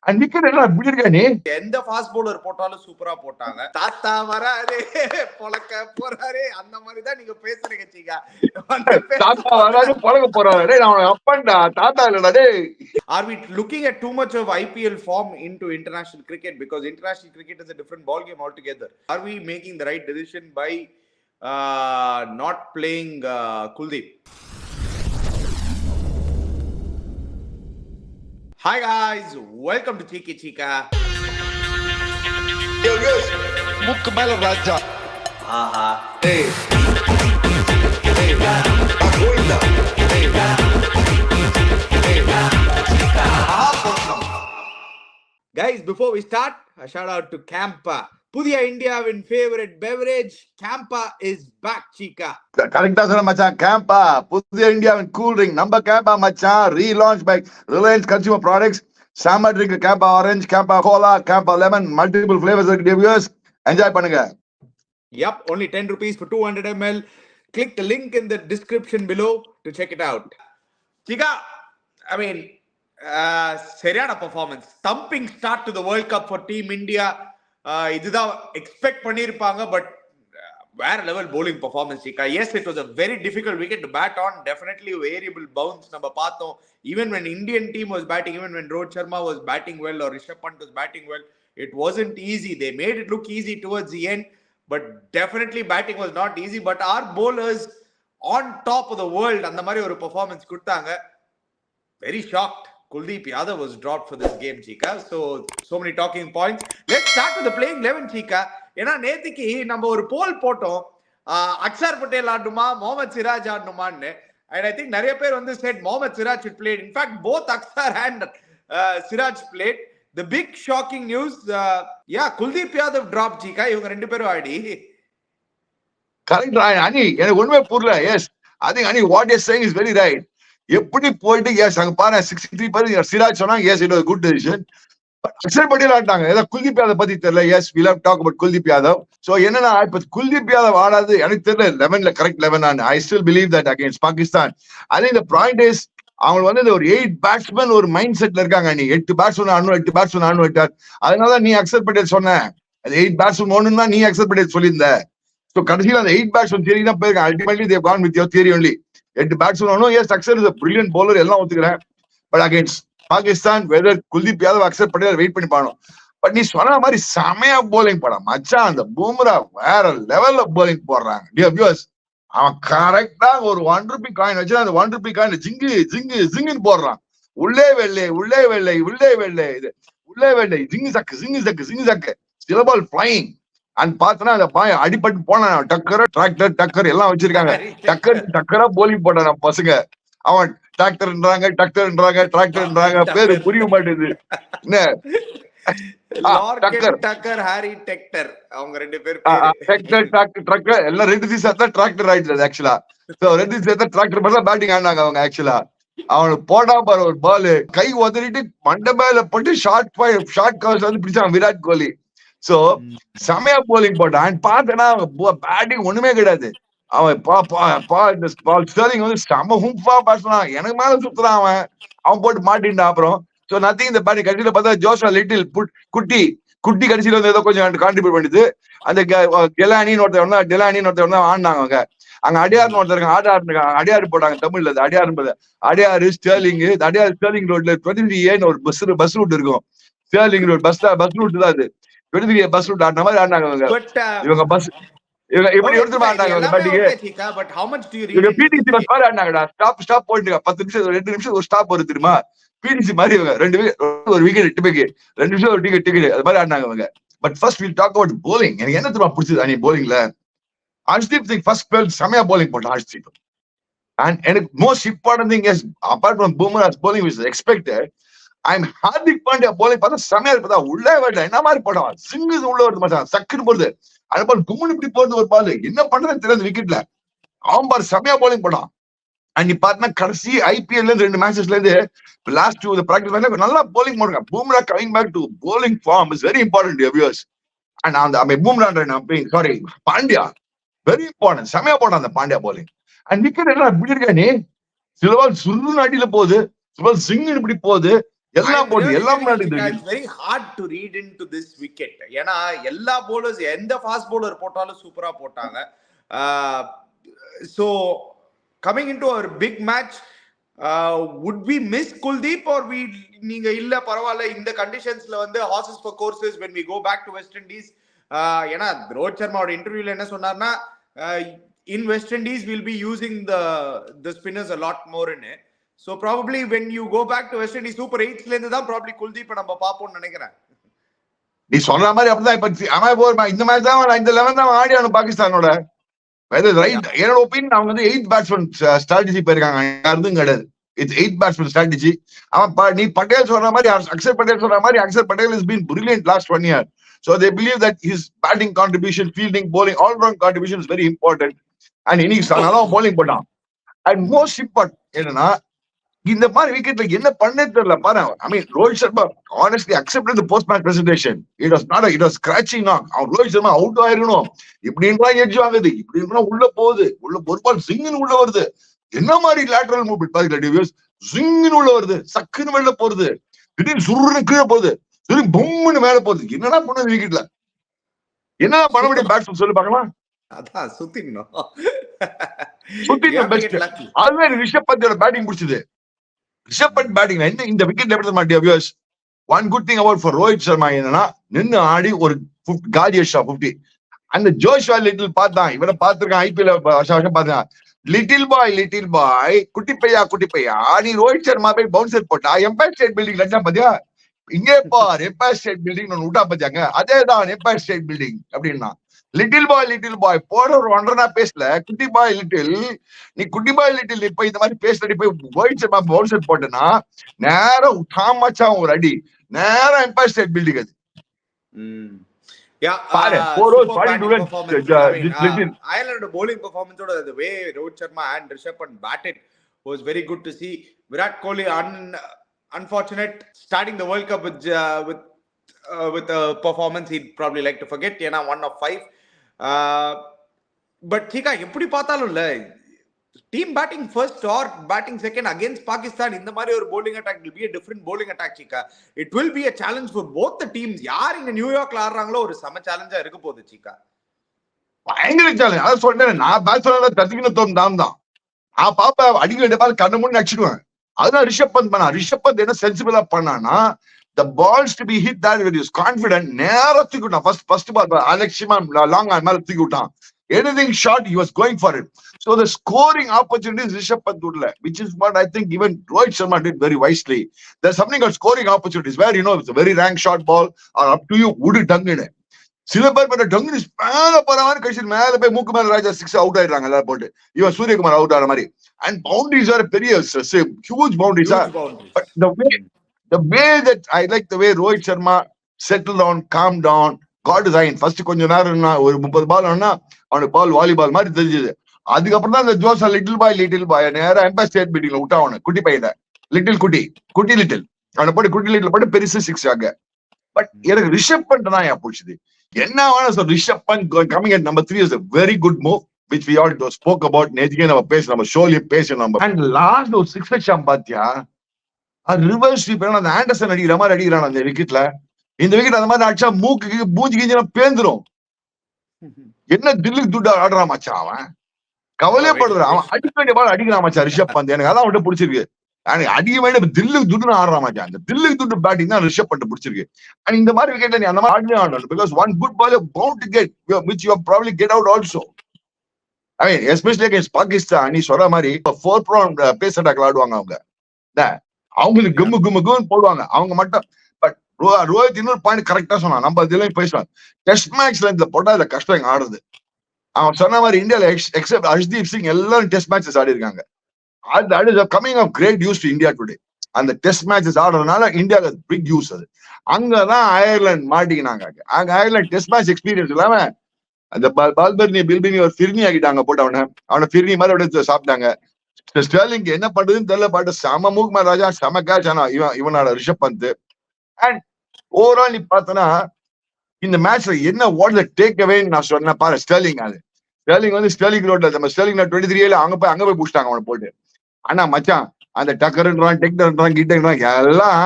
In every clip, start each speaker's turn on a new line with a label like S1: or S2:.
S1: And wicket எல்லாம் இப்படி இருக்கா நீ?
S2: எந்த ஃபாஸ்ட் பவுலர் போட்டாலும் சூப்பரா போட்டாங்க. தாத்தா வராரு பொழக்க போறாரு அந்த மாதிரி தான் நீங்க பேசுறீங்க சீக்கா.
S1: தாத்தா வராரு பொழக்க போறாரு. டேய் நான் அப்பன்டா தாத்தா இல்லடா டேய்.
S2: Are we looking at too much of IPL form into international cricket? Because international cricket is a different ball game altogether. Are we making the right decision by not playing Kuldeep? Hi guys, welcome to Cheeky Chika.
S3: Yo guys, Mukk Mela Raja.
S2: Aha.
S3: Hey. Hey. Agoinda. Hey. Hey.
S2: Guys, before we start, a shout out to Campa. புதிய இந்தியாவின் favourite beverage Campa is back சீக்கா.
S1: கரெக்டா சொன்ன மச்சான். கேம்பா புதிய இந்தியாவின் cool drink நம்ம கேம்பா மச்சான். Relaunch by Reliance consumer products. Summer drink Campa orange, Campa cola, Campa lemon, multiple flavours இருக்கு டிவியர்ஸ். என்ஜாய் பண்ணுங்க.
S2: Yep, only 10 rupees for 200 ml. Click the link in the description below to check it out. Chika, I mean, சரியான performance. thumping start to the World Cup for Team India. இதுதான் expect பண்ணிருப்பாங்க. But வேற level bowling performance சீக்கா. Yes, it was a very difficult wicket to bat on. Definitely variable bounce நம்ம பார்த்தோம். Even when Indian team was batting, even when Rohit Sharma was batting well or Rishabh Pant was batting well, it wasn't easy. They made it look easy towards the end, but definitely batting was not easy. But our bowlers on top of the world அந்த மாதிரி ஒரு performance கொடுத்தாங்க. Very shocked Kuldeep Yadav was dropped for this game, Chika. So many talking points. Let's start with the playing 11, Chika. ஏன்னா நேத்திக்கு நம்ம ஒரு போல் போட்டோம், Axar Patel ஆடணுமா Mohammed Siraj ஆடணுமான்னு. And I think நிறைய பேர் வந்து said Mohammad Siraj should play. In fact, both Akshar and Siraj played. The big shocking news, Kuldeep Yadav dropped, Chika. இவங்க ரெண்டு பேரும் ஆடி.
S1: கரெக்ட் அனி, எனக்கு ஒண்ணுமே புரியல. Yes, I think Ani what you saying is very right. எப்படி போயிட்டு எஸ் அங்க பாரு 63% சிராஜ் சொன்னாங்க. Yes, it was good decision. Axar Patel ஆட்டாங்க. ஏதாவது குல்தீப் யாதவ் பத்தி தெரியல. Yes, we love talk about Kuldeep Yadav. So என்னன்னா இப்ப குல்தீப் யாதவ் ஆடாது எனக்கு தெரியல. 11ல correct 11 I still believe that against Pakistan. I think the point is அவங்க வந்து ஒரு 8 பேட்ஸ்மேன் ஒரு மைண்ட் செட்ல இருக்காங்க. நீ 8 பேட்ஸ்மேன் ஆடணும், 8 பேட்ஸ்மேன் ஆடணும் விட்டார். அதனால நீ அக்ஷர் பட்டேல் சொன்ன 8 பேட்ஸ்மேன் ஓடணும் தான் நீ அக்ஷர் பட்டேல் சொல்லியிருந்த. சோ கடைசியில் அந்த 8 பேட்ஸ்மேன் தியரி தான் போயிருக்காங்க. Ultimately they can with your theory only. 8 batsman ஆடணும். Yes, Axar is a brilliant bowler, எல்லாம் ஒத்துக்கிறேன். But against Pakistan whether Kuldeep Yadav Axar Patel wait பண்ணி பாடணும். பட் நீ சொன்ன மாதிரி செமையா போலிங் போட மச்சான். அந்த பூம்ரா வேற லெவல்ல போலிங் போடுறாங்க. டியர் வியூவர்ஸ், அவன் கரெக்டா ஒரு 1 ரூபி காயின் வச்சு அந்த 1 ரூபி காயின் ஜிங்கு ஜிங்கு ஜிங்குன்னு போடுறான். உள்ளே வெள்ளை உள்ளே வெள்ளை உள்ளே வெள்ளை இது உள்ளே வெள்ளை ஜிங்கு சக்கு ஜிங்கு சக்கு ஜிங்கு சக்கு சிலபால் பிளைங். அண்ட் பார்த்தனா அந்த பாய் அடிபட்டு போன டக்கர் டிராக்டர் டக்கர் எல்லாம் வச்சிருக்காங்க. டக்கர் டக்கரா போலிங் போட்டான் நம்ம பசங்க. அவன் டிராக்டர்ன்றாங்க டக்கர்ன்றாங்க டிராக்டர்ன்றாங்க, பேரு புரிய மாட்டேது. என்ன
S2: டக்கர் ஹாரி டெக்டர் அவங்க ரெண்டு பேர்
S1: டிராக்டர் எல்லாம் ரெண்டு திசை தான் டிராக்டர் ஆயிடுது ஆக்சுவலா. சோ ரெண்டு திசை தான் டிராக்டர் பண்ணா பேட்டிங் ஆனாங்க அவங்க ஆக்சுவலா. அவனுக்கு போட்டா பாரு ஒரு பால் கை உதறிட்டு மண்டை மேல போட்டு ஷார்ட் கவர்ஸ் வந்து பிடிச்சான் விராட் கோலி. சோ செமையா போலிங் போட்டான். அண்ட் பார்த்தனா பேட்டிங் ஒண்ணுமே கிடையாது. அவன் ஸ்டர்லிங் வந்து செம ஹும்பா பேசுறான். எனக்கு மேல சுத்துறான் அவன் போட்டு மாட்டின்டான். அப்புறம் சோ நத்திங் இந்த பேட்டிங் கடைசியில பார்த்தா ஜோஷா லிட்டில் குட்டி கடைசியில வந்து ஏதோ கொஞ்சம் கான்ட்ரிபியூட் பண்ணிட்டு அந்த டெலானின்னு ஒருத்தர் தான் ஆடினாங்க. அவங்க அங்க அடியார்னு ஒருத்தருங்க அடியாறு போட்டாங்க. தமிழ்ல அது அடியாறு ஸ்டர்லிங். ஸ்டர்லிங் ரோட்ல 23A ஒரு பஸ் ரூட் இருக்கும். ஸ்டர்லிங் ரோட் பஸ் ரூட் தான் அது. 23A பஸ் ரூட் ஆடின மாதிரி ஆடினாங்க இவங்க. பஸ் எப்படி எடுத்து ஆடினாங்க batting.
S2: But how much do you really
S1: PTC bus மாதிரி ஆடினாங்கடா. ஸ்டாப் போயிட்டு 10 நிமிஷம் 2 நிமிஷம் ஒரு ஸ்டாப் வரும் தெரியுமா. பிடிசி மாதிரி இவங்க 2 ஒரு விக்கெட் 8 பேக்கு 2 நிமிஷம் ஒரு டிக்கெட் அது மாதிரி ஆடினாங்க அவங்க. But first will talk about bowling. எனக்கு என்ன தெரியுமா பிடிச்சது அனி bowlingல, ஹர்ஷ்தீப் சிங் ஃபர்ஸ்ட் ஸ்பெல் செமையா bowling போட்டான் ஹர்ஷ்தீப். அண்ட் எனக்கு most important thing is apart from Bumrah's bowling which is expected, Hardik Pandya bowling பார்த்தா செமையா இருப்பதா. உள்ளே வரல என்ன மாதிரி போட்டான். சிங்கு உள்ள வருது மாட்டான் சக்குன்னு போடுது. அது பால் கும்முன்னு இப்படி போறது ஒரு பால் என்ன பண்றதுன்னு தெரியாது விக்கெட்ல. அவன் பாரு செமையா bowling போட்டான். அண்ட் நீ பாத்தீங்கன்னா கடைசி ஐபிஎல்ல இருந்து 2 மேட்சஸ்ல இருந்து லாஸ்ட் 2 பிராக்டிஸ் மேட்ச்ல நல்லா bowling போடுறாங்க. Bumrah coming back to bowling form is very important viewers. And அந்த Bumrah sorry Pandya very important. செமையா போட்டான் அந்த பாண்டியா bowling. அண்ட் விக்கெட் எல்லாம் இப்படி இருக்கா நீ. சில பால் சுருன்னு அடியில போகுது, சில பால் சிங்கு இப்படி போகுது. எல்லாம் போட்டு எல்லாம்
S2: It's very hard to read into this wicket. ஏன்னா எல்லா bowlers எந்த ஃபாஸ்ட் bowler போட்டாலும் சூப்பரா போட்டாங்க. So coming into our big match, would we miss Kuldeep or we நீங்க இல்ல பரவாயில்ல இந்த கண்டிஷன்ஸ்ல வந்து horses for courses when we go back to West Indies? ஏன்னா ரோஹித் சர்மாவோட இன்டர்வியூல என்ன சொன்னார்னா in West Indies we'll be using the spinners a lot more in it. So probably when you go back to West Indies Super 8 ல இருந்து தான் probably Kuldeep நம்ம பாப்போம்னு நினைக்கிறேன்.
S1: நீ சொன்ன மாதிரி அப்படிதான் இப்ப இந்த மாதிரி தான் இந்த 11 தான் ஆடி ஆனும் பாகிஸ்தானோட என்னோட ஒப்பீனியன். அவங்க வந்து 8 பேட்ஸ்மேன் ஸ்ட்ராட்டஜி போயிருக்காங்க, யாருக்கும் கிடையாது. It's 8 batsman strategy. அவன் நீ பட்டேல் சொல்ற மாதிரி, அக்ஷர் பட்டேல் சொல்ற மாதிரி, Axar Patel has been brilliant last 1 year. So they believe that his batting contribution, fielding, bowling, all round contribution is very important. And இன்னைக்கு நல்லா bowling போட்டான். And most important என்னன்னா இந்த மாதிரி விக்கெட்ல என்ன பண்ணே தெரியல பாரு. I mean Rohit Sharma honestly accepted the post match presentation. It was scratching knock. அவன் ரோஹித் சர்மா அவுட் ஆயிருக்கணும், இப்படின்றா எட்ஜ் வாங்குது, இப்படின்றா உள்ள போகுது, உள்ள ஒரு பால் சிங்கின்னு உள்ள வருது, என்ன மாதிரி லேட்டரல் மூவ்மெண்ட் பாருங்க டிவியர்ஸ், சிங்கின்னு உள்ள வருது, சக்குன்னு வெளில போறது, திடீர்னு சுருன்னு கீழே போகுது, திடீர்னு பொம்முன்னு மேல போகுது. என்னடா பண்ணது விக்கெட்ல, என்னடா பண்ண முடியும் பேட்ஸ்மேன் சொல்லி பார்க்கலாம்.
S2: அதான் சுத்திடணும்
S1: பெஸ்ட். அதுவே ரிஷப் பந்தோட பேட்டிங் பிடிச்சது. ரிஷப் பந்த் பேட்டிங் இந்த விக்கெட் எப்படி மாட்டியா viewers? One good thing about for Rohit Sharma என்னன்னா நின்று ஆடி ஒரு கார்டியஸ் 50. அந்த ஜோஷ்வா லிட்டில் பார்த்தான், இவரை பார்த்திருக்கான் ஐபிஎல் வருஷம் பார்த்தான். லிட்டில் பாய் குட்டி பையா நீ ரோஹித் சர்மா போய் பவுன்சர் போட்டா எம்பயர் ஸ்டேட் பில்டிங் லட்சம் பாத்தியா, இங்கே பார் எம்பயர் ஸ்டேட் பில்டிங் ஒன்னு விட்டா பாத்தியாங்க, அதேதான் எம்பயர் ஸ்டேட் பில்டிங் அப்படின்னா. லிட்டில் பாய் போட ஒரு 1.5 பேசல, குட்டி பாய் லிட்டில், நீ குட்டி பாய் லிட்டில் இப்ப இந்த மாதிரி பேச போய் ரோஹித் சர்மா பவுன்சர் போட்டனா நேரம் டாமச்சா ஒரு அடி நேரம் எம்பயர் ஸ்டேட் பில்டிங் அது.
S2: Ireland bowling performance oda the way Rohit Sharma and Rishabh Pant batted was very good to see. Virat Kohli unfortunate starting the World Cup with a performance he'd probably like to forget. Yena 1 of 5. But thika eppadi paathalum la team batting first or batting second against Pakistan in the mari or bowling attack will be a different bowling attack chika. It will be a challenge for both the teams. Yaar inga New York la aadrangalo or sama challenge ah irukku podhu chika.
S1: பயங்கர challenge. அத சொல்றேன், நான் பேட்ஸ்மேன்ல தட்டிக்கின தோம் தான் நான் பாப்பா அடிக்க வேண்டிய பால் கண்ண முன்னு அடிச்சிடுவேன். அதுதான் ரிஷப் பந்த் பண்ணா. ரிஷப் பந்த் என்ன சென்சிபிளா பண்ணானா the balls to be hit that when he was confident நேரா தூக்கிட்டான். first ball அலட்சியமா லாங் ஆன் மேல தூக்கிட்டான். Anything short he was going for it. So the scoring opportunities Rishabh Pant udla, which is what I think even Rohit Sharma did very wisely. There's something called scoring opportunities where it's a very rank short ball or up to you would dangine சில பேர் பண்ண டங்குனி மேல போறவன் கழிச்சு மேல போய் மூக்கு மேல ராஜா 6 அவுட் ஆயிடுறாங்க எல்லாரும் போட்டு. இவன் சூரியகுமார் அவுட் ஆகிற மாதிரி. அண்ட் பவுண்டரிஸ் ஆர் பெரிய huge boundaries. But the way that I like the way Rohit Sharma settled down, calmed down, got his eye. First கொஞ்ச நேரம் ஒரு 30 பால் ஆனா அவனுக்கு பால் வாலிபால் மாதிரி தெரிஞ்சது. அதுக்கப்புறம் தான் அந்த ஜோசா லிட்டில் பாய் நேரம் எம்பயர் ஸ்டேட் பில்டிங்ல விட்டா அவனு குட்டி பையனை குட்டி லிட்டில் அவனை போட்டு குட்டி லிட்டில் போட்டு பெருசு 6 ஆக. பட் எனக்கு ரிஷப் பண்ட் தான் ஏன் பிடிச்சது. என்ன வேணும் Rishabh Pant coming at number 3 is a very good move which we all spoke about. நேத்திக்கே நம்ம பேச நம்ம ஷோலயே பேச நம்ம. அண்ட் லாஸ்ட் ஒரு 6 அடிச்சான் பாத்தியா, ரிவர்ஸ் ஸ்வீப் அந்த ஆண்டர்சன் அடிக்கிற மாதிரி அடிக்கிறான் அந்த விக்கெட்ல. இந்த விக்கெட் அந்த மாதிரி அடிச்சா மூக்கு பூஞ்சி கிஞ்சினா பேந்துரும். என்ன தில்லுக்கு துட்டு ஆடுறான் மச்சான், அவன் கவலைப்படுறான். அவன் அடிக்க வேண்டிய பால் அடிக்கிறான் மச்சான் ரிஷப் பந்த். எனக்கு அதான் அவன்கிட்ட பிடிச்சிருக்கு. எனக்கு அடிக்க வேண்டிய தில்லுக்கு துட்டு ஆடுறான் மச்சான். அந்த தில்லுக்கு துட்டு பேட்டிங் தான் ரிஷப் பந்த் பிடிச்சிருக்கு. அண்ட் இந்த மாதிரி விக்கெட்ல நீ அந்த மாதிரி ஆடவே ஆடணும். Because one good ball bound to get which you probably get out also. I mean especially against Pakistan. நீ சொல்ற மாதிரி 4 prong பேஸ் அட்டாக்ல ஆடுவாங்க அவங்க. அவங்களுக்கு கும்முன்னு போடுவாங்க அவங்க மட்டும். பட் ரோஹித் இன்னொரு பாயிண்ட் கரெக்டா சொன்னான், நம்ம இதுல பேசுவான். டெஸ்ட் மேட்ச்ல இந்த போட்டா இதுல கஷ்டம் எங்க ஆடுறது. அவன் சொன்ன மாதிரி இந்தியால எக்ஸப்ட் ஹர்ஷ்தீப் சிங் எல்லாரும் டெஸ்ட் மேட்சஸ் ஆடி இருக்காங்க. that is a coming of great use to India today. அந்த டெஸ்ட் மேட்சஸ் ஆடுறதுனால இந்தியாவுக்கு பிக் யூஸ் அது. அங்கதான் அயர்லாந்து மாட்டிக்கினாங்க. அங்க அயர்லாந்து டெஸ்ட் மேட்ச் எக்ஸ்பீரியன்ஸ் இல்லாம அந்த பில்பினி ஒரு ஃபிர்னி ஆகிட்டாங்க போட்டு அவனை ஃபிர்னி மாதிரி அப்படியே சாப்பிட்டாங்க. ஸ்டெர்லிங் என்ன பண்றதுன்னு தெரியல. பாட்டு செம மூக்மா ராஜா செம கேட்ச் ஆனா இவனோட ரிஷப் பந்த். அண்ட் ஓவரால் நீ பார்த்தனா இந்த மேட்ச்ல என்ன வாட் டேக் அவே நான் சொன்னேன் பாரு. ஸ்டெர்லிங் வந்து ஸ்டெர்லிங் ரோட்ல நம்ம ஸ்டெர்லிங் 23 அங்க போய் புடிச்சிட்டாங்க அவனை போட்டு. ஆனா மச்சான் அந்த டக்கர்ன்றான் டெக்டர்ன்றான் கிட்டன்றான் எல்லாம்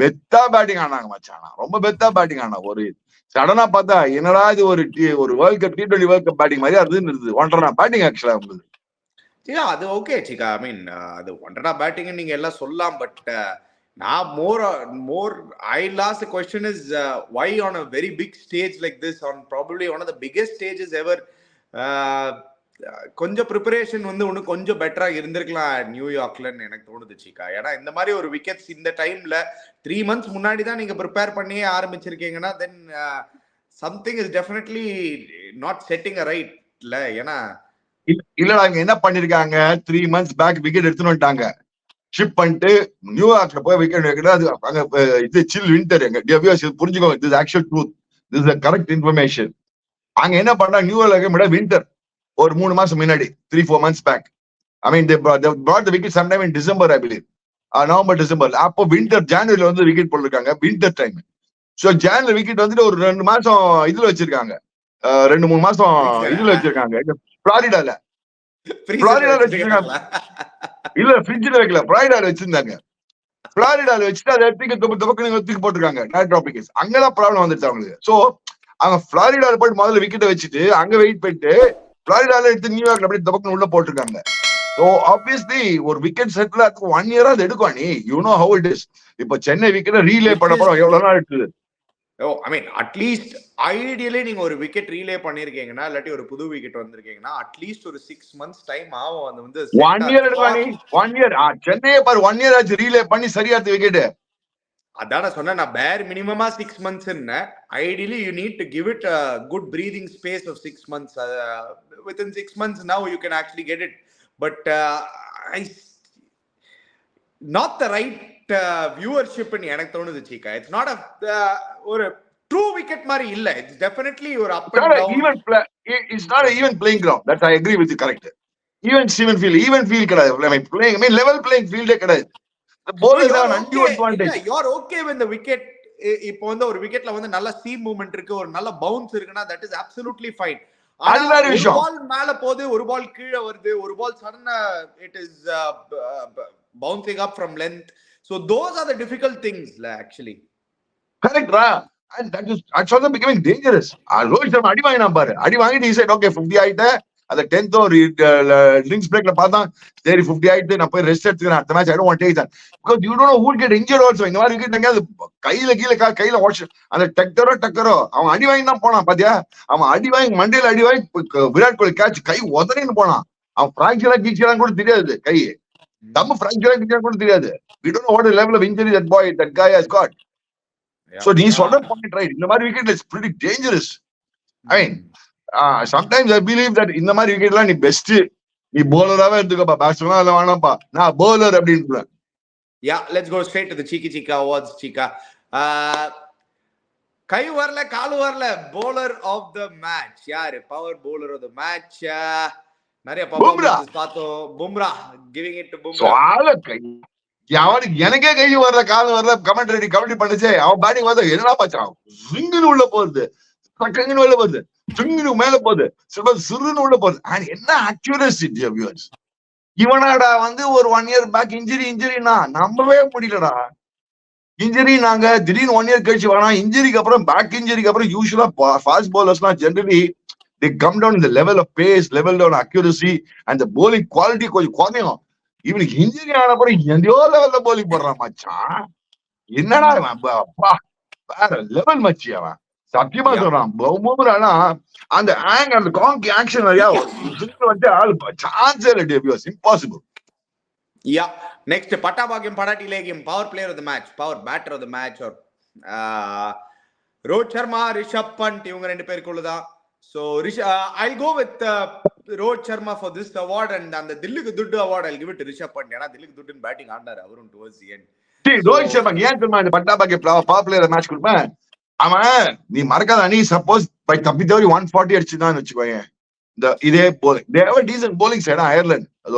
S1: வெத்தா பேட்டிங் ஆனாங்க மச்சான். ரொம்ப வெத்தா பேட்டிங் ஆனா. ஒரு சடனா பார்த்தா என்னடா இது ஒரு world cup T20 world cup batting மாதிரி அதுன்னு இருந்தது. 1.5 பேட்டிங் ஆக்சுவலா இருந்தது.
S2: அது ஓகே சிக்கா. ஐ மீன் அது ஒன்றா பேட்டிங் நீங்க எல்லாம் சொல்லலாம். பட் நான் more I'll ask the question is why on a very big stage like this, on probably one of the biggest stages ever, கொஞ்சம் ப்ரிப்பரேஷன் வந்து ஒன்று கொஞ்சம் பெட்டரா இருந்திருக்கலாம் நியூயார்க்லன்னு எனக்கு தோணுது சிக்கா. ஏன்னா இந்த மாதிரி ஒரு விக்கெட்ஸ் இந்த டைம்ல 3 months முன்னாடி தான் நீங்க ப்ரிப்பேர் பண்ணியே ஆரம்பிச்சிருக்கீங்கன்னா then something is definitely not setting a right இல்ல. ஏன்னா
S1: இல்லடா இங்க என்ன பண்ணிருக்காங்க, 3 months பேக் விக்கெட் எடுத்துன்னு வந்துட்டாங்க. ஷிப் பண்ணிட்டு நியூயார்க்ல போய் விக்கெட் வைக்கிறது. அது அங்க இது சில் வின்டர். எங்க புரிஞ்சுக்கோங்க, இது actual truth, this is correct information. அங்க என்ன பண்றாங்க, நியூயார்க்ல வின்டர் ஒரு 3 மாசம் முன்னாடி 3-4 months back. I mean they brought the wicket sometime in December, I believe. November December. அப்போ வின்டர் ஜான்வரியில வந்து விக்கெட் போட்டிருக்காங்க, winter time. So January wicket வந்துட்டு ஒரு 2 மாசம் இதுல வச்சிருக்காங்க, 2-3 மாசம் இதுல வச்சிருக்காங்க. பிளாரிடால வச்சிருக்காங்க. இல்ல ஃப்ரிட்ஜ்ல வைக்கல, பிளாரிடால வச்சிருந்தாங்க. பிளாரிடால வச்சுட்டு அதை தூக்கி போட்டிருக்காங்க. டாபிக்ஸ் அங்கதான் ப்ராப்ளம் வந்துருச்சு அவங்களுக்கு. சோ அவங்க பிளாரிடால போயிட்டு முதல்ல விக்கெட்டை வச்சுட்டு அங்க வெயிட் பண்ணிட்டு பிளாரிடால எடுத்து நியூயார்க்ல அப்படியே தபக்குன்னு உள்ள போட்டிருக்காங்க. So obviously ஒரு விக்கெட் செட்ல 1 year அது எடுக்கும். நீ you know how it is. இப்ப சென்னை விக்கெட் ரீலே பண்ண போறோம், எவ்வளவு நாள் எடுக்குது?
S2: ஐ மீன் அட்லீஸ்ட் ஐடியலி நீங்க ஒரு விக்கெட் ரீலே பண்ணிருக்கீங்கன்னா, இல்லாட்டி ஒரு புது விக்கெட் வந்திருக்கீங்கன்னா அட்லீஸ்ட் ஒரு 6 months டைம் ஆகும். அது வந்து
S1: 1 year எடுக்கும். நீ 1 year சென்னையே பாரு, 1 year ஆச்சு ரீலே பண்ணி சரியாத்து விக்கெட்.
S2: அதான சொன்னேன் நான், பேர் மினிமமா 6 months. Ideally you need to give it good breathing space of 6 months. Within 6 months now you can actually get it. But not the right viewership in எனக்கு தோணுது சீக்கா. It's not a ஒரு true wicket மாதிரி இல்ல. It's definitely ஒரு up and down.
S1: It's not an even playing ground. That I agree with you, correct. Even field கிடையாது. I mean playing, I mean level playing field கிடையாது. The bowlers have an undue advantage.
S2: You're okay when the wicket இப்போ வந்து ஒரு விக்கெட்ல வந்து நல்ல seam movement இருக்கு, ஒரு நல்ல பவுன்ஸ் இருக்குன்னா that is absolutely fine.
S1: அது வேற விஷயம்.
S2: ஒரு பால் மேல போகுது, ஒரு பால் கீழே வருது, ஒரு பால் சடனா it is bouncing up from length. So those are the difficult things actually.
S1: Correct ra. And that is also becoming dangerous. Rohit Sharma அடி வாங்கினா பாரு, அடி வாங்கிட்டு he said okay 50 ஆயிட்ட. அந்த 10th or ட்ரிங்க்ஸ் பிரேக்ல பார்த்தா சரி 50 ஆயிட்டு, நான் போய் ரெஸ்ட் எடுத்துக்கிறேன், அடுத்த match I don't want to take that because you don't know who will get injured also. இந்த மாதிரி விக்கெட் எங்கயாவது கையில வாட்ச் அந்த டக்கரோ அவன் அடி வாங்கி தான் போனான் பாத்தியா. அவன் அடி வாங்கி மண்டையில அடி வாங்கி விராட் கோலி கேட்ச் கை உதறின்னு போனான். அவன் பிராக்சரா கீச்சரான்னு கூட தெரியாது, கை தம்மு பிராக்சரா கீச்சரான்னு கூட தெரியாது. we don't know what the level of injury that guy has got. So நீ சொல்ற பாயிண்ட் ரைட். இந்த மாதிரி wicket is pretty dangerous. I mean sometimes I believe that இந்த மாதிரி விக்கெட்லாம் நீ பெஸ்ட், நீ bowler-ஆவே எடுத்துக்கப்பா, பேட்ஸ்மேனா இல்ல வேணாம்ப்பா, நான் bowler அப்படின்னு.
S2: Yeah, let's go straight to the cheeky chika awards. Chika கை வரல கால் வரல bowler of the match யாரு? Power bowler of the match நிறைய பர்ஃபார்மன்ஸ் பார்த்தோம். Bumrah, giving it to Bumrah.
S1: எனக்கே கை வரல கால் வரல கமெண்ட்ரி பண்ணுச்சே. அவன் பேட்டிங் பார்த்தா என்னடா பாச்சான், ஸ்விங்னு உள்ள போகுது, சக்கங்கன்னு உள்ள போகுது, ஸ்விங்னு மேல போகுது, சிறுன்னு உள்ள போகுது. என்ன அக்யூரசி வியூவர்ஸ். இவனாடா வந்து ஒரு 1 year பேக் இன்ஜுரினா நம்பவே முடியலடா. இன்ஜுரி நாங்க திடீர்னு 1 year கழிச்சு வேணாம். இன்ஜுரிக்கு அப்புறம் பேக் இன்ஜுரிக்கு அப்புறம் யூஸ்வலா ஃபாஸ்ட் பவுலர்ஸ்லாம் generally they come down in the level of pace, level down accuracy and the bowling quality கொஞ்சம் குறையும். இவனுக்கு இன்ஜுரி ஆன அப்புறம் எங்கேயோ லெவல்ல bowling போடுறான் மச்சான். என்னடா அப்பா வேற லெவல் மச்சி அவன், சத்தியமா சொல்றான். பும்ரானா அந்த அந்த காங்கி ஆக்ஷன் நிறையா வந்து ஆள் சான்ஸ் இல்லை, இம்பாசிபிள்.
S2: Yeah, next பட்டாபாகியம் படாட்டி லேகியம் power player of the match, power batter of the match are Rohit Sharma, Rishabh Pant, இவங்க ரெண்டு பேருக்குள்ளதான். So I'll go with Rohit Sharma for this award, and the Dillikku Duddu award I'll give it to Rishabh Pant. ஏனா Dillikku Duddu batting ஆடினாரு அவரும் towards the end.
S1: Rohit Sharma ஏன் தெரியுமா இந்த பட்டாபாகிய power player match கொடுப்பேன்? அவன் நீ மறக்காத, நீ சப்போஸ் பை தப்பி தவறி 140 அடிச்சுதான் வச்சுக்கோங்க, இந்த இதே bowling they have a decent bowling side Ireland. அது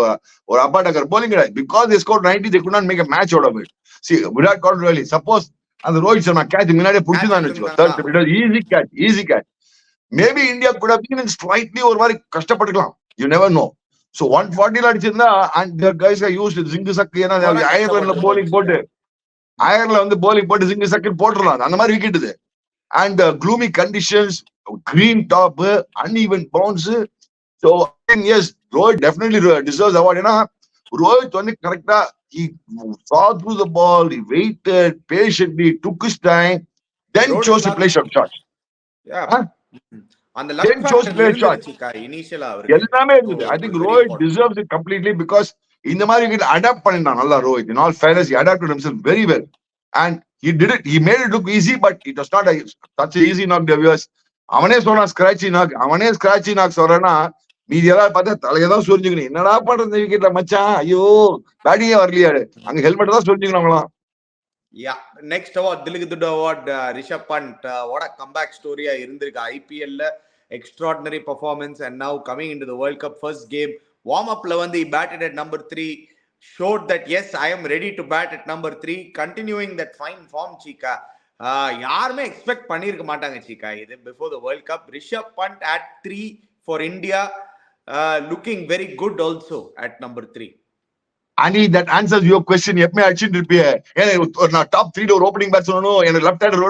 S1: ஒரு அப்பாடக்கர் bowling கிடையாது. Because they scored 90 they could not make a match out of it. See Virat Kohli really suppose அந்த ரோஹித் சர்மா கேட்ச் முன்னாடியே புடிச்சுதான் வச்சுக்கோ, easy catch. Maybe India could have been slightly ஒரு மாதிரி கஷ்டப்பட்டுக்கலாம், you never know. So 140 அடிச்சிருந்தா and their guys are used to Zing Sakki, ஏன்னா அயர்லாண்ட்ல bowling போட்டு அயர்ல வந்து bowling போட்டு single second போட்டுடலாம் அந்த மாதிரி விக்கெட் இது. And gloomy conditions, green top, uneven bounce. So I think yes, Rohit definitely deserves award. ஏன்னா ரோஹித் வந்து கரெக்டா he saw through the ball, he waited patiently, took his time, then
S2: Rohit
S1: chose to
S2: not-
S1: play some shots.
S2: Yeah.
S1: Huh?
S2: அந்த
S1: Then chose to play shots.
S2: இனிஷியலா
S1: எல்லாமே இருந்தது. I think Rohit deserves it completely because இந்த மாதிரி wicket adapt பண்ணிட்டான் நல்லா Rohit. In all fairness, he adapted himself very well. And he did it. He made it look easy, but it was not such a easy knock, viewers. அவனே சொன்னா ஸ்கிராச்சி knock சொல்றேன்னா மீதி எல்லாரும் பார்த்தா தலையதான் சொரிஞ்சுக்கணும். என்னடா பண்றது விக்கெட்ல மச்சான், ஐயோ பேட்டிங்கே வரலையாரு, அங்க ஹெல்மெட் தான் சொரிஞ்சுக்கணும் அவங்களாம்.
S2: Yeah, next award, Dillik Dutta award, Rishabh Pant. What a comeback story இருந்திருக்கு IPL ல. Extraordinary performance, and now coming into the World Cup first game, warm up ல வந்து he batted at number 3, showed that yes, I am ready to bat at number 3, continuing that fine form. Chika யாருமே expect பண்ணிருக்க மாட்டாங்க சீக்கா இது before the World Cup. Rishabh Pant at 3 for India, looking very good also at number 3.
S1: அனி that answers your question. எப்பவுமே அடிச்சுட்டு இருப்பிய, நான் top 3 ஒரு opening bats வேணும், எனக்கு லெஃப்ட் ஹேண்டர்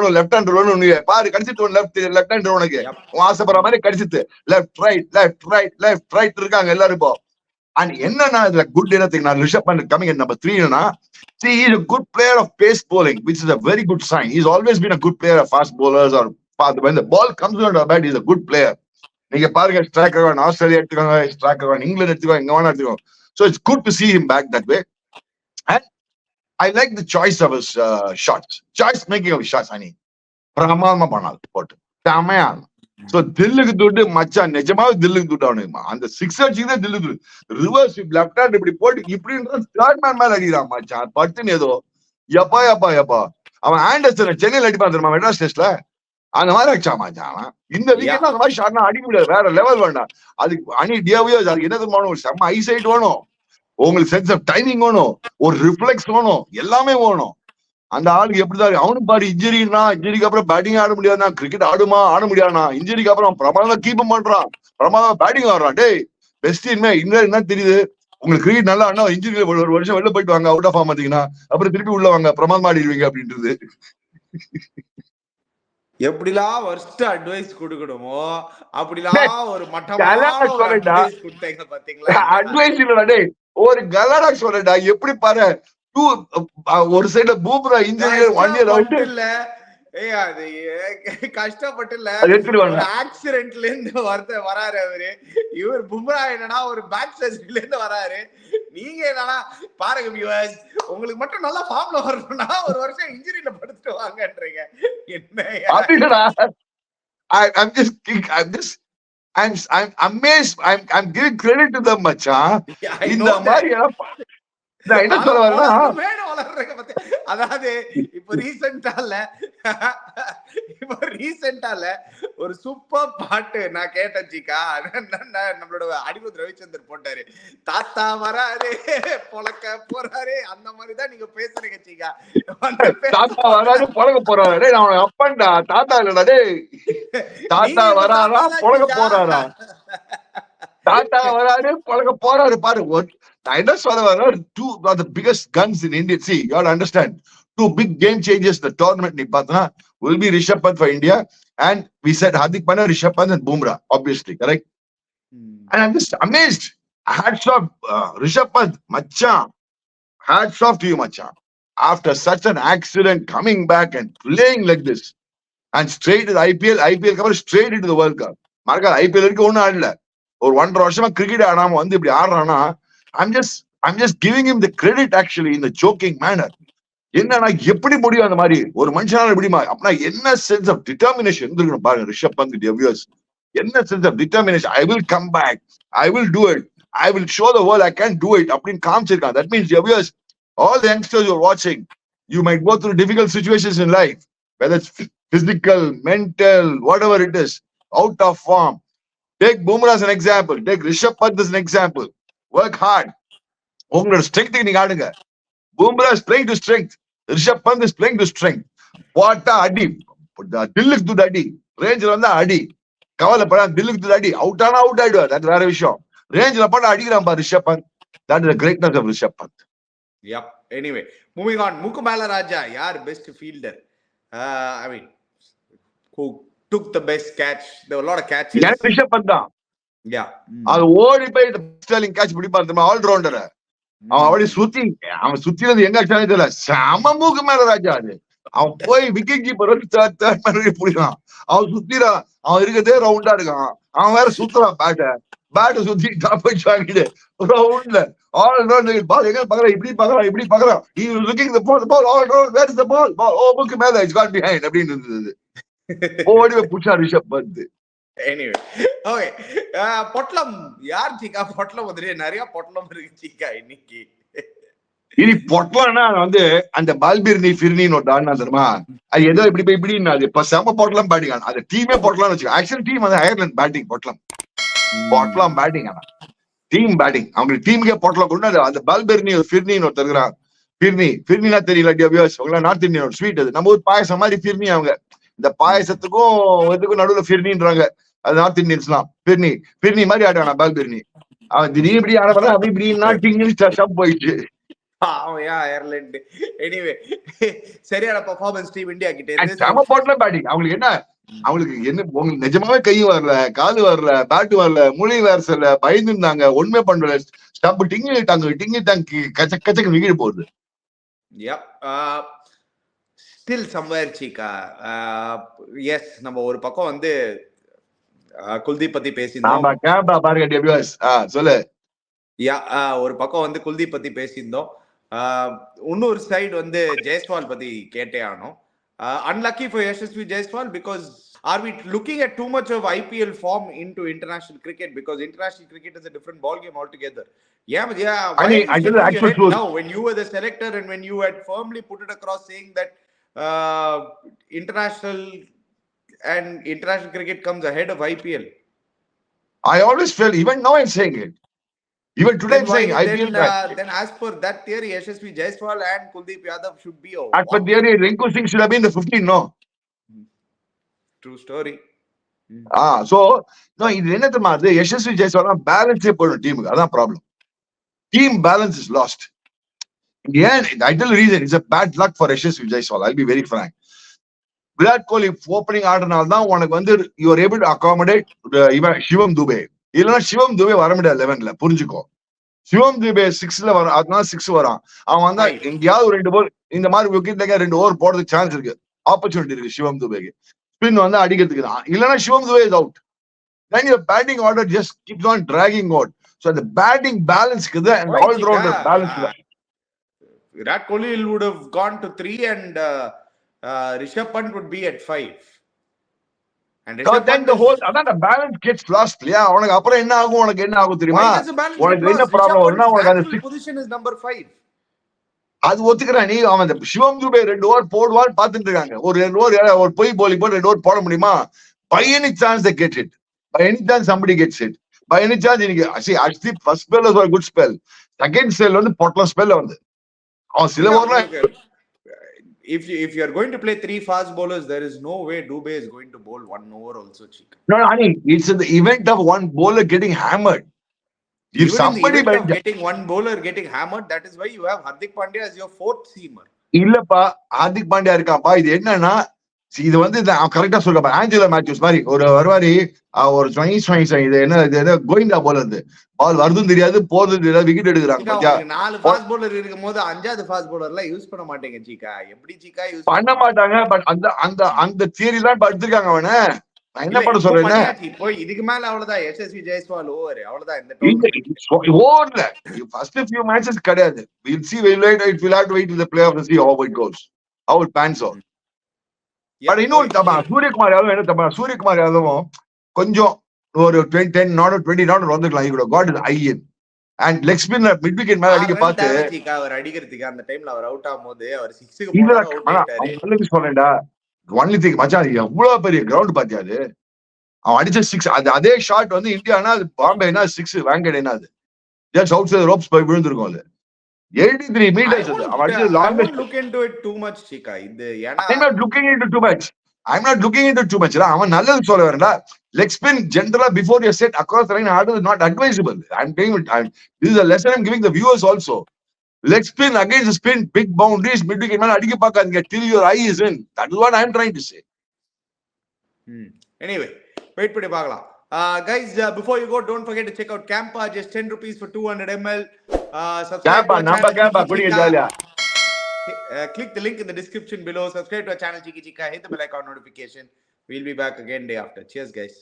S1: வேணும் பாரு, கடிச்சிட்டு லெஃப்ட் ஹேண்டர் உனக்கு ஆசைப்படுற மாதிரி கடிச்சிட்டு லெஃப்ட் ரைட் இருக்காங்க எல்லாரும் இப்போ. அண்ட் என்னன்னா இதுல குட் என்னத்துக்கு நான் Rishabh Pant coming at number 3 னா, see he is a good player of pace bowling, which is a very good sign. He's always been a good player of fast bowlers, or when the ball comes on the bat, he's a good player. நீங்க பாருங்க, strike ஆகணும் Australia எடுத்துக்கோங்க, strike ஆகணும் இங்கிலாந்து எடுத்துக்கோங்க, எங்க வேணா எடுத்துக்கோங்க. So it's good to see him back that way. And I like the choice of his shots. Choice making of his shots, Ani. பிரமாதமா பண்ணாது போட்டு செமையா. So தில்லுக்கு துட்டு மச்சான், நிஜமாவே தில்லுக்கு துட்டு அவனுக்கு. அந்த 6 அடிச்சுதான் தில்லுக்கு துட்டு. ரிவர்ஸ் லெஃப்ட் ஹேண்ட் இப்படி போட்டு இப்படின்ற தேர்ட் மேன் மேல அடிக்கிறான் மச்சான். பட்டுன்னு ஏதோ எப்பா அவன் ஆண்டர்சன் சென்னையில் அடிப்பான் தெரியுமா, மெட்ராஸ் டெஸ்ட்ல அந்த மாதிரி அடிச்சா மச்சான். இந்த வீக்கெண்ட் அந்த மாதிரி ஷாட்னா அடிக்க முடியாது, வேற லெவல் வேண்டாம். அதுக்கு அணி டியாவியோஸ் அதுக்கு என்ன தெரியுமா, ஒரு செம்ம ஐசைட் வேணும், உங்களுக்கு சென்ஸ் ஆஃப் டைமிங் வேணும், ஒரு ரிஃப்ளெக்ஸ் வேணும், எல்லாமே வேணும். அந்த ஆளுக்கு எப்படிதான் அவனுக்கு பாரு, இன்ஜுரிக்கு அப்புறம் பேட்டிங் ஆட முடியாதுனா, கிரிக்கெட் ஆட முடியாதுனா, இன்ஜுரிக்கு அப்புறம் பிரமாதம் கீப் பண்றான், பிரமாதம் பேட்டிங் ஆடுறான். டேய் பெஸ்ட் என்ன தெரியுது உங்களுக்கு, கிரிக்கெட் நல்லா ஆனா இன்ஜுரி ஒரு வருஷம் வெளில போயிட்டு வாங்க, அவுட் ஆஃப் ஃபார்ம் பாத்தீங்கன்னா அப்புறம் திருப்பி உள்ள வாங்க, பிரமாதமா ஆடிடுவீங்க அப்படின்றது.
S2: எப்படிலாம் வர்ஸ்ட் அட்வைஸ் கொடுக்கணுமோ அப்படிலாம் ஒரு மட்டமான அட்வைஸ் கொடுத்தீங்க பாத்தீங்களா.
S1: அட்வைஸ் இல்லடா டேய், ஒரு கலாடா சொல்லடா. எப்படி பாரு, ஒரு சைடுல பூம்ரா இன்ஜுரி 1 இயர் அவுட்
S2: இல்ல, அது கஷ்டப்பட்டு இல்ல, ஆக்சிடென்ட்ல இருந்து வராரு அவரு. இவர் பும்ரா என்னன்னா ஒரு பேக் சர்ஜரில இருந்து வராரு. நீங்க என்னன்னா பாருங்க வியூவர்ஸ், உங்களுக்கு மட்டும் நல்லா ஃபார்ம்ல வரணும்னா ஒரு வருஷம் இன்ஜுரியில படுத்துட்டு வாங்கன்றீங்க. என்ன
S1: I'm amazed. I'm giving credit to them, மச்சான். இந்த மாதிரி நான் என்ன சொல்ல வரேன்னா,
S2: அதாவது இப்ப ரீசெண்டால ஒரு சூப்பர் பாட்டு நான் கேட்டேன் ஜிகா. நம்மளோட அனிருத் ரவிச்சந்தர் போட்டாரு, தாத்தா வராரு பொழக்க போறாரு, அந்த மாதிரிதான் நீங்க பேசுறீங்க ஜிகா.
S1: தாத்தா வராரு பொழக்க போறாரு. நான் அப்பன்டா, தாத்தா இல்லடா டேய். தாத்தா வராரா பொழக்க போறாரா, தாத்தா வராரு பொழக்க போறாரு. பாரு, I just saw two of the biggest guns in India. See, you have to understand, 2 big game changers the tournament ni paatna will be Rishabh Pant for India, and we said Hardik Pandya, Rishabh Pant and Bumrah, obviously, correct? And I'm just amazed. Hats off, Rishabh Pant, machan. Hats off to you, machan. After such an accident, coming back and playing like this, and straight to the IPL cover straight into the World Cup. Marka IPL irukku onnu aadla, or 1.5 வருஷமா cricket ஆடாம வந்து இப்படி ஆடுறானா, I'm just giving him the credit actually in the joking manner. என்னன்னா எப்படி முடியும் அந்த மாதிரி ஒரு மனுஷனால எப்படிமா, அப்படின்னா என்ன சென்ஸ் ஆஃப் டிட்டர்மினேஷன் இருந்திருக்கணும் பாருங்க ரிஷப் பந்த் வியூவர்ஸ். என்ன sense of determination, I will come back, I will do it, I will show the world I can do it அப்படின்னு காமிச்சிருக்கான். That means viewers, all the youngsters you are watching, you might go through difficult situations in life, whether it's physical, mental, whatever it is, out of form. Take Bumrah as an example, take Rishabh Pant as an example. Work hard. உங்களோட strength நீங்க ஆடுங்க. Bumrah is playing to strength, Rishabh Pant is playing to strength. வாட்டா அடி, தில்லுக்கு துட்டு அடி, ரேஞ்சில் வந்தா அடி, கவலைப்பட தில்லுக்கு துட்டு அடி, அவுட் ஆனா அவுட் ஆயிடுவார், அது வேற விஷயம். ரேஞ்சில் போட்டா அடிக்கிறான் பாரு Rishabh bandh. That is the greatness of Rishabh Pant.
S2: Yep, Anyway, moving on. Mukkumala Raja, yaar best fielder. I mean, who took the best catch? There were a lot of catches.
S1: எனக்கு ரிஷப் பந்த் தான்.
S2: Yeah.
S1: அது ஓடி போய் ஸ்டெர்லிங் கேட்ச் பிடிப்பாரு தெரியுமா, allrounder. அவன் அப்படி சுத்தி, அவன் சுத்தினது எங்க அடிச்சானே தெரியல. செம மூக்குமேல ராஜா அது. அவன் போய் விக்கெட் கீப்பர் தேர்ட் மேன் பிடிக்கிறான். அவன் சுத்திரான், அவன் இருக்கிறதே ரவுண்டா இருக்கான். அவன் வேற சுத்துறான் பேட்டை சுத்தி போய் வாங்கிட்டு ரவுண்ட்ல ஆல் ரவுண்ட் பால் எங்க பாக்குறான், இப்படி பாக்குறான். He was looking the ball all round. Where is the ball? Oh, book மேல, it's gone behind அப்படின்னு இருந்தது. ஓடி போய் புடிச்சா ரிஷப் பந்த்.
S2: Anyway, okay. பொட்லம் யார் சீக்கா? பொட்லம் வந்து நிறைய பொட்லம் இருக்கு சீக்கா இன்னைக்கு.
S1: இனி பொட்டலம்னா வந்து அந்த பால்பிர்னி ஃபிர்னின்னு ஒரு டான் தெரியுமா, அது ஏதோ இப்படி போய் இப்படி அது இப்ப செம பொட்டலம் பேட்டிங். அது டீமே பொட்டலாம்னு வச்சுக்கோ. ஆக்சுவல் டீம் வந்து அயர்லாந்து பேட்டிங், பொட்டலம் பேட்டிங். ஆனா டீம் பேட்டிங், அவங்க டீமுக்கே பொட்டலம் கொண்டு அந்த பால்பிர்னி ஃபிர்னின்னு ஒருத்தர் இருக்கிறான். ஃபிர்னினா தெரியல டிபிஎஸ் உங்களா, நார்த் இந்தியன் ஸ்வீட் அது. நம்ம ஊர் பாயசம் மாதிரி ஃபிர்னி. அவங்க இந்த பாயசத்துக்கும் இதுக்கும் நடுவுல ஃபிர்னின்றாங்க. அது நார்த் இந்தியன்ஸ்லாம் ஃபிர்னி மாதிரி ஆடுவான் பால்பிர்னி. அவன் திடீர்னு இப்படி ஆட அப்படி இப்படின்னா டிங் போயிடுச்சு.
S2: அயர்லாந்து. எனிவே, சரியான பெர்ஃபார்மன்ஸ் டீம் இந்தியா கிட்ட.
S1: செம பொட்டலம் பேட்டிங். அவங்களுக்கு என்ன உங்களுக்கு நிஜமாவே கை வரல, காது வரல, பேட்டு வரல, முழி வேற சரில, பயந்து இருந்தாங்க, ஒண்ணுமே பண்ணல. ஸ்டம்ப் டிங்கி கச்சக்கு விக்கிட்டு போகுது.
S2: Still somewhere சீக்கா. எஸ், நம்ம ஒரு பக்கம் வந்து குல்தீப் பத்தி பேசியிருந்தோம்.
S1: சொல்லு.
S2: ஒரு பக்கம் வந்து குல்தீப் பத்தி பேசியிருந்தோம். இன்னொரு சைடு வந்து ஜெய்ஸ்வால் பத்தி கேட்டே ஆனோம். Unlucky for Yashasvi Jaiswal, because are we looking at too much of IPL form into international cricket? Because international cricket is a different ball game altogether. Now, when you were the selector and when you had firmly put it across saying that international cricket comes ahead of IPL.
S1: I always felt, even now I'm saying it. Even today I'm saying IPL.
S2: Then as per that theory, Yashasvi Jaiswal and Kuldeep Yadav should be over.
S1: As per theory, Rinku Singh should have been the 15, no?
S2: True story.
S1: So, no, இது என்ன தெரியுமா, அது யஷஸ்வி ஜெய்ஸ்வால் பேலன்ஸே போடும் டீமுக்கு. அதான் problem. Team balance is lost. ஏன் ideal reason is a bad luck for Yashasvi Jaiswal. I'll be very frank. Virat Kohli opening ஆடுறதுனால தான் உனக்கு வந்து you are able to accommodate சிவம் துபே. இல்லைன்னா சிவம் துபே வர முடியாது 11ல, புரிஞ்சுக்கோ. சிவம் துபே 6ல வர, அதனால 6 வரான். அவன் வந்தா எங்கேயாவது ஒரு 2 பால் இந்த மாதிரி விக்கெட்ல 2 ஓவர் போறதுக்கு சான்ஸ் இருக்கு, ஆப்பர்ச்சுனிட்டி இருக்கு சிவம் துபேக்கு. ஸ்பின் வந்து அடிக்கிறதுக்கு தான். இல்லைன்னா Shivam Dube is out. Then your batting order just keeps on dragging out. So the batting balance is and all rounder balance.
S2: Virat Kohli would have gone to 3 and Rishabh Pant would be at 5. And
S1: then the whole the balance gets lost. Yeah, உனக்கு அப்புறம் என்ன ஆகும் தெரியுமா? உனக்கு என்ன problem வரும்னா உனக்கு அந்த
S2: position is number 5.
S1: அது ஒத்துக்கறேன். நீ அவன் சிவம் துபே 2 ஓவர் போடுவான்னு பாத்துட்டு இருக்காங்க. ஒரு 2 ஓவர் ஒரு பொய் போலி போட்டு 2 ஓவர் போட முடியுமா? By any chance they get it. By any chance somebody gets it. By any chance இன்னைக்கு actually first spell was a good spell. Second spell வந்து பொட்டலம் ஸ்பெல் வந்து. அவன் சில ஓவர்ல
S2: if you are going to play 3 fast bowlers, there is no way Dubey is going to bowl 1 over also, Chika.
S1: No, I mean, it's the event of one bowler getting hammered. If somebody
S2: getting one bowler getting hammered, that is why you have Hardik Pandya as your 4th seamer.
S1: இல்லப்பா, ஹார்திக் பாண்டியா இருக்காப்பா. இது என்னன்னா, இது வந்து கரெக்டா சொல்றப்பா, Angelo Matthews மாதிரி ஒரு வருவாரி, ஒரு இது என்ன கோயிந்தா போலது, பால் வருதும் தெரியாது போறதும் தெரியாது, விக்கெட் எடுக்கிறாங்க.
S2: 4 ஃபாஸ்ட் பவுலர் இருக்கும்போது 5வது ஃபாஸ்ட் பவுலர்லாம் யூஸ் பண்ண மாட்டேங்க சீக்கா. எப்படி சீக்கா யூஸ்
S1: பண்ண மாட்டாங்க? பட் அந்த தியரி தான் படுத்திருக்காங்க அவனை. நான் என்ன பண்ண சொல்றேன்,
S2: இப்போ இதுக்கு மேல அவ்வளவுதான். யஷஸ்வி ஜெய்ஸ்வால் ஓவர், அவ்வளவுதான். இந்த
S1: ஓவர்ல ஃபர்ஸ்ட் few matches கிடையாது. we'll see, we'll have to wait till the playoff to see how it goes, how it pans out. But இன்னொரு சூரியகுமார் யாதவ் என்ன தப்பா, சூரியகுமார் யாதவும் கொஞ்சம் ஒரு 10 நாட் 20 நாட் வந்துக்கலாம். கூட காட் இஸ் ஐஎன் and leg spinner mid wicket மேல அடிக்க பார்த்து
S2: அவர் அடிக்கிறதுக்கு அந்த டைம்ல அவர் அவுட் ஆகும்போது அவர் 6க்கு
S1: போறாரு. சொல்றேன்டா, ஒன்லி திங் மச்சான், எவ்வளவு பெரிய கிரவுண்ட் பாத்தியா அது. அவன் அடிச்ச 6, அதே ஷாட் வந்து இந்தியானா அது பாம்பேனா 6 வாங்கடேனா அது ஜஸ்ட் அவுட் சைடு ரோப்ஸ் போய் விழுந்திருக்கும். அது 83 meters.
S2: I'm not looking into it too much, Chika.
S1: I'm not looking into too much. அவன் நல்லது சொல்ல வரேன்டா. Leg spin generally before you set across the line is not advisable. I'm telling you, this is a lesson I'm giving the viewers also. Leg spin against the spin, big boundaries, mid wicket மேல அடிக்க பார்க்காதீங்க till your eye is in. That is what I am trying to say.
S2: Anyway, wait பண்ணி பார்க்கலாம். Guys, before you go, don't forget to check out Campa, just 10 rupees for 200 ml. Subscribe
S1: Campa,
S2: to our
S1: நம்ம
S2: channel,
S1: Campa,
S2: Chiki
S1: குடிக்க
S2: Chika.
S1: ஜாலியா.
S2: Click the link in the description below. Subscribe to our channel, Chiki Chika. Hit the bell icon notification. We'll be back again day after. Cheers, guys.